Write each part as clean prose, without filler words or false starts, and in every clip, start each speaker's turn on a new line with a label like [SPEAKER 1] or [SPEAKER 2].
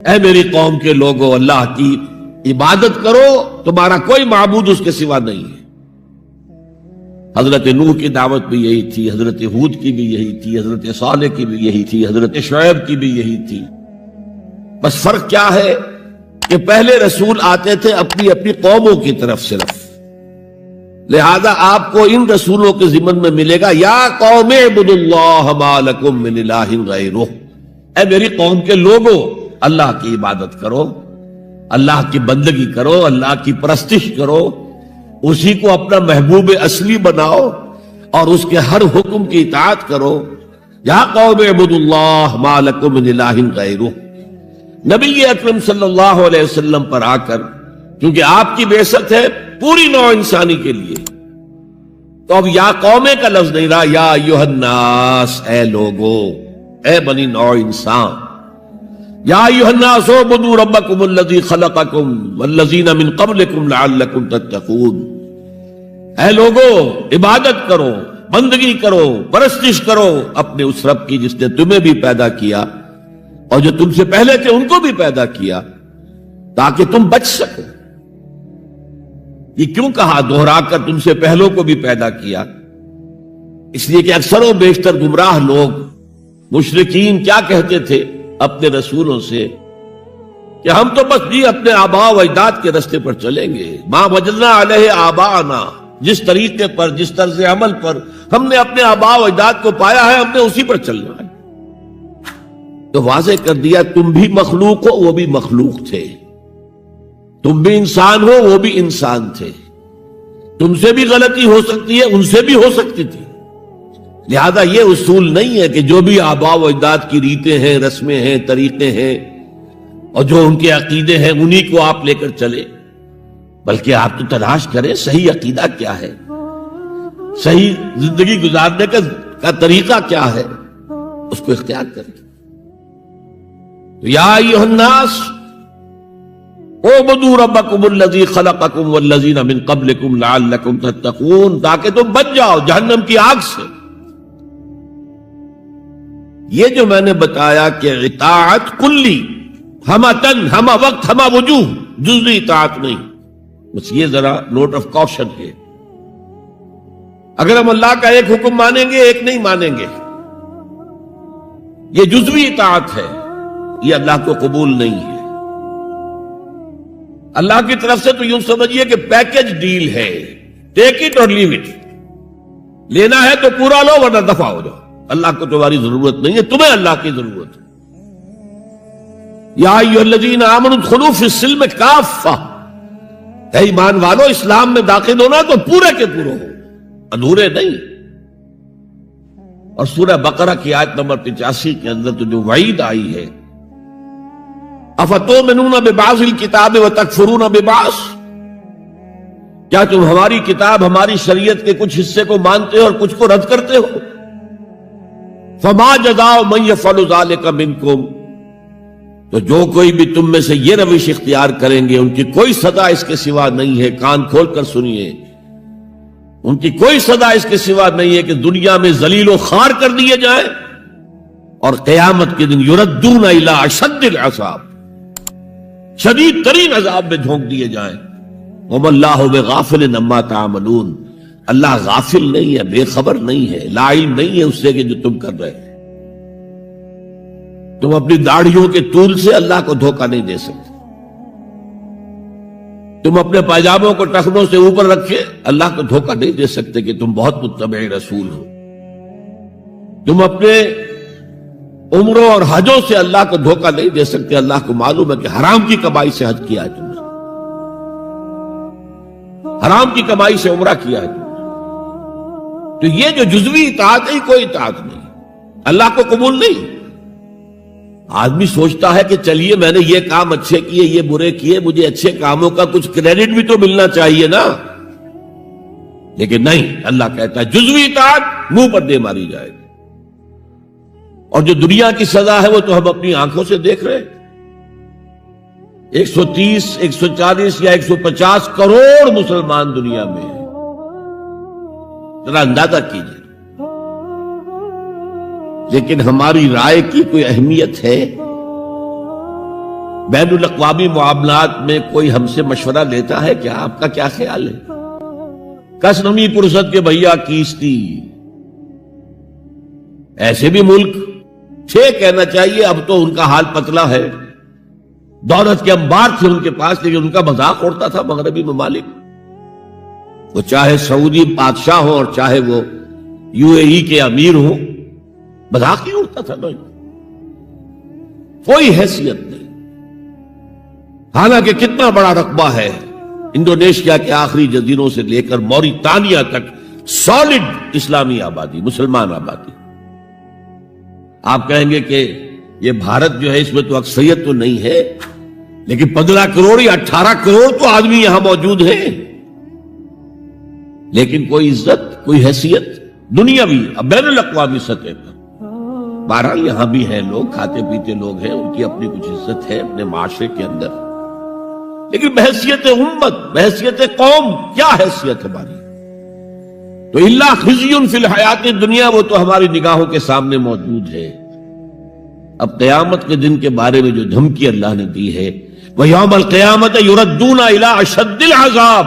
[SPEAKER 1] اے میری قوم کے لوگو، اللہ کی عبادت کرو، تمہارا کوئی معبود اس کے سوا نہیں ہے۔ حضرت نوح کی دعوت بھی یہی تھی، حضرت ہود کی بھی یہی تھی، حضرت صالح کی بھی یہی تھی، حضرت شعیب کی بھی یہی تھی۔ بس فرق کیا ہے کہ پہلے رسول آتے تھے اپنی اپنی قوموں کی طرف صرف، لہذا آپ کو ان رسولوں کے ضمن میں ملے گا یا قوم اعبدوا اللہ ما لکم من الہ غیرہ، اے میری قوم کے لوگوں اللہ کی عبادت کرو، اللہ کی بندگی کرو، اللہ کی پرستش کرو، اسی کو اپنا محبوب اصلی بناؤ اور اس کے ہر حکم کی اطاعت کرو۔ یا قوم اعبدوا اللہ ما لکم من الہ غیرہ۔ نبی اکرم صلی اللہ علیہ وسلم پر آ کر، کیونکہ آپ کی بعثت ہے پوری نوع انسانی کے لیے، تو اب یا قومے کا لفظ نہیں رہا، یا ایھا الناس، اے لوگو، اے بنی نوع انسان، یا ایھا الناس اعبدوا ربکم الذی خلقکم والذین من قبلکم لعلکم تتقون، اے لوگو عبادت کرو، بندگی کرو، پرستش کرو اپنے اس رب کی جس نے تمہیں بھی پیدا کیا اور جو تم سے پہلے تھے ان کو بھی پیدا کیا، تاکہ تم بچ سکو۔ یہ کیوں کہا دوہرا کر تم سے پہلوں کو بھی پیدا کیا؟ اس لیے کہ اکثر و بیشتر گمراہ لوگ، مشرکین کیا کہتے تھے اپنے رسولوں سے کہ ہم تو بس جی اپنے آباء و اجداد کے رستے پر چلیں گے، ما وجدنا علیہ آباءنا، جس طریقے پر، جس طرز عمل پر ہم نے اپنے آباء و اجداد کو پایا ہے ہم نے اسی پر چلنا ہے۔ تو واضح کر دیا تم بھی مخلوق ہو، وہ بھی مخلوق تھے، تم بھی انسان ہو، وہ بھی انسان تھے، تم سے بھی غلطی ہو سکتی ہے، ان سے بھی ہو سکتی تھی، لہذا یہ اصول نہیں ہے کہ جو بھی آباء و اجداد کی ریتیں ہیں، رسمیں ہیں، طریقے ہیں اور جو ان کے عقیدے ہیں انہی کو آپ لے کر چلے، بلکہ آپ تو تلاش کریں صحیح عقیدہ کیا ہے، صحیح زندگی گزارنے کا طریقہ کیا ہے، اس کو اختیار کریں۔ یا ایھا الناس اعبدوا ربکم الذی خلقکم والذین من قبلکم لعلکم تتقون، تاکہ تم بچ جاؤ جہنم کی آگ سے۔ یہ جو میں نے بتایا کہ اطاعت کلی، ہمہ تن، ہمہ وقت، ہمہ وجوہ، جزوی اطاعت نہیں، بس یہ ذرا نوٹ آف کوشن ہے۔ اگر ہم اللہ کا ایک حکم مانیں گے ایک نہیں مانیں گے، یہ جزوی اطاعت ہے، یہ اللہ کو قبول نہیں ہے۔ اللہ کی طرف سے تو یوں سمجھیے کہ پیکج ڈیل ہے، ٹیک اٹ اور لیو اٹ، لینا ہے تو پورا لو ورنہ دفع ہو جاؤ، اللہ کو تمہاری ضرورت نہیں ہے، تمہیں اللہ کی ضرورت ہے۔ یا ایھا الذین آمنوا ادخلوا فی السلم کافہ، اے ایمان والو اسلام میں داخل ہونا تو پورے کے پورے ہو، ادھورے نہیں۔ اور سورہ بقرہ کی آیت نمبر 85 کے اندر تو جو وعید آئی ہے، افتؤمنون ببعض الکتاب وتکفرون ببعض، کیا تم ہماری کتاب، ہماری شریعت کے کچھ حصے کو مانتے ہو اور کچھ کو رد کرتے ہو؟ فما جزاء من یفعل ذلک منکم، تو جو کوئی بھی تم میں سے یہ روش اختیار کریں گے ان کی کوئی سزا اس کے سوا نہیں ہے، کان کھول کر سنیے، ان کی کوئی سزا اس کے سوا نہیں ہے کہ دنیا میں ذلیل و خوار کر دیے جائیں اور قیامت کے دن یردون الی اشد العذاب، شدید ترین عذاب میں جھونک دیے جائیں۔ وما اللہ بغافل عما تعملون، اللہ غافل نہیں ہے، بے خبر نہیں ہے، لا علم نہیں ہے اس سے کہ جو تم کر رہے ہیں۔ تم اپنی داڑھیوں کے طول سے اللہ کو دھوکہ نہیں دے سکتے، تم اپنے پائجاموں کو ٹخنوں سے اوپر رکھے اللہ کو دھوکہ نہیں دے سکتے کہ تم بہت متبع رسول ہو، تم اپنے عمروں اور حجوں سے اللہ کو دھوکہ نہیں دے سکتے، اللہ کو معلوم ہے کہ حرام کی کمائی سے حج کیا ہے تم نے، حرام کی کمائی سے عمرہ کیا ہے تم نے۔ تو یہ جو جزوی اطاعت ہے کوئی اطاعت نہیں، اللہ کو قبول نہیں۔ آدمی سوچتا ہے کہ چلیے میں نے یہ کام اچھے کیے، یہ برے کیے، مجھے اچھے کاموں کا کچھ کریڈٹ بھی تو ملنا چاہیے نا، لیکن نہیں، اللہ کہتا ہے جزوی اطاعت منہ پر دے ماری جائے گی، اور جو دنیا کی سزا ہے وہ تو ہم اپنی آنکھوں سے دیکھ رہے ہیں۔ 130، 140 یا 150 کروڑ مسلمان دنیا میں ہیں، ذرا اندازہ کیجیے، لیکن ہماری رائے کی کوئی اہمیت ہے؟ بین الاقوامی معاملات میں کوئی ہم سے مشورہ لیتا ہے کیا؟ آپ کا کیا خیال ہے؟ کس نمی پرست کے بھیا کیستی، ایسے بھی ملک تھے کہنا چاہیے، اب تو ان کا حال پتلا ہے، دولت کے انبار تھے ان کے پاس، لیکن ان کا مذاق اڑتا تھا مغربی ممالک، وہ چاہے سعودی بادشاہ ہو اور چاہے وہ UAE کے امیر ہوں، مذاق ہی اڑتا تھا، کوئی حیثیت نہیں۔ حالانکہ کتنا بڑا رقبہ ہے انڈونیشیا کے آخری جزیروں سے لے کر موریتانیہ تک، سالڈ اسلامی آبادی، مسلمان آبادی۔ آپ کہیں گے کہ یہ بھارت جو ہے اس میں تو اکثریت تو نہیں ہے، لیکن 15 کروڑ یا 18 کروڑ تو آدمی یہاں موجود ہیں، لیکن کوئی عزت، کوئی حیثیت دنیاوی بین الاقوامی سطح پر۔ بہرحال یہاں بھی ہیں لوگ، کھاتے پیتے لوگ ہیں، ان کی اپنی کچھ عزت ہے اپنے معاشرے کے اندر، لیکن بحیثیت امت، بحیثیت قوم کیا حیثیت ہماری؟ تو اللہ خزی فی الحیات دنیا، وہ تو ہماری نگاہوں کے سامنے موجود ہے۔ اب قیامت کے دن کے بارے میں جو دھمکی اللہ نے دی ہے، وہ یوم القیامت یردون الی اشد العذاب،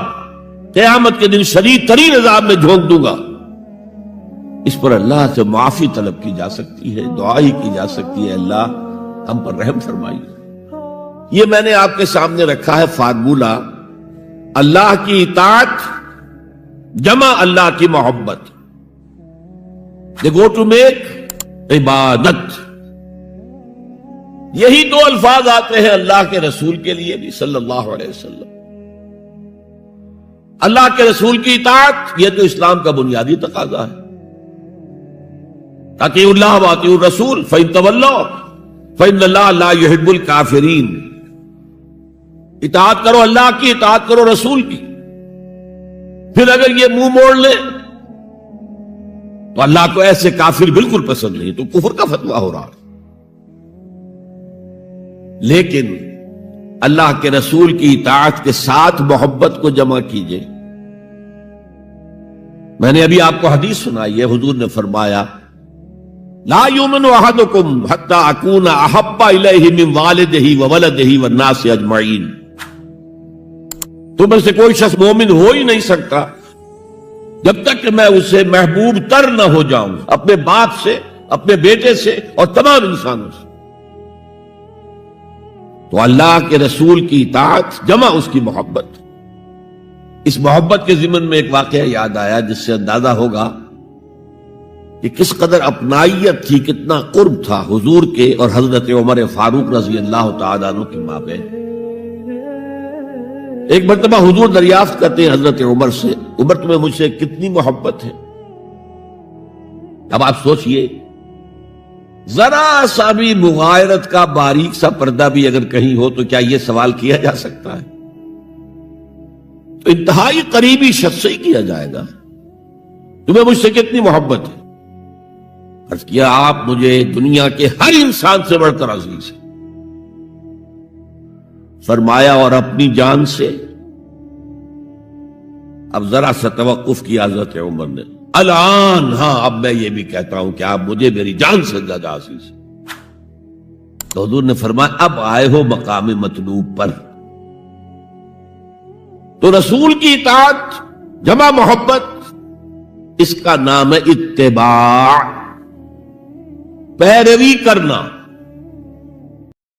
[SPEAKER 1] قیامت کے دن شدید ترین عذاب میں جھونک دوں گا۔ اس پر اللہ سے معافی طلب کی جا سکتی ہے، دعا ہی کی جا سکتی ہے، اللہ ہم پر رحم فرمائیے۔ یہ میں نے آپ کے سامنے رکھا ہے فارمولہ، اللہ کی اطاعت جمع اللہ کی محبت، they go to make عبادت۔ یہی دو الفاظ آتے ہیں اللہ کے رسول کے لیے بھی صلی اللہ علیہ وسلم۔ اللہ کے رسول کی اطاعت یہ تو اسلام کا بنیادی تقاضا ہے، اطیعوا اللہ واطیعوا الرسول فإن تولوا فإن اللہ لا يحب الکافرین۔ اطاعت کرو اللہ کی، اطاعت کرو رسول کی، پھر اگر یہ منہ موڑ لے تو اللہ کو ایسے کافر بالکل پسند نہیں، تو کفر کا فتویٰ ہو رہا۔ لیکن اللہ کے رسول کی اطاعت کے ساتھ محبت کو جمع کیجئے۔ میں نے ابھی آپ کو حدیث سنائی ہے، حضور نے فرمایا لا یؤمن احدکم حتی اکون احب الیہ من والدہ وولدہ والناس اجمعین۔ تم میں سے کوئی شخص مومن ہو ہی نہیں سکتا جب تک کہ میں اسے محبوب تر نہ ہو جاؤں، اپنے باپ سے، اپنے بیٹے سے اور تمام انسانوں سے۔ تو اللہ کے رسول کی اطاعت جمع اس کی محبت۔ اس محبت کے ضمن میں ایک واقعہ یاد آیا جس سے اندازہ ہوگا کہ کس قدر اپنائیت تھی، کتنا قرب تھا حضور کے اور حضرت عمر فاروق رضی اللہ تعالیٰ عنہ کے مابین۔ ایک مرتبہ حضور دریافت کرتے ہیں حضرت عمر سے، عمر تمہیں مجھ سے کتنی محبت ہے؟ اب آپ سوچئے، ذرا سا بھی مغایرت کا باریک سا پردہ بھی اگر کہیں ہو تو کیا یہ سوال کیا جا سکتا ہے؟ تو انتہائی قریبی شخص سے ہی کیا جائے گا، تمہیں مجھ سے کتنی محبت ہے؟ عرض کیا آپ مجھے دنیا کے ہر انسان سے بڑھ کر عزیز ہیں۔ فرمایا اور اپنی جان سے؟ اب ذرا سا توقف کیا حضرت عمر نے، الان ہاں اب میں یہ بھی کہتا ہوں کہ آپ مجھے میری جان سے زیادہ عزیز ہیں۔ تو حضور نے فرمایا اب آئے ہو مقام مطلوب پر۔ تو رسول کی اطاعت جمع محبت، اس کا نام ہے اتباع، پیروی کرنا۔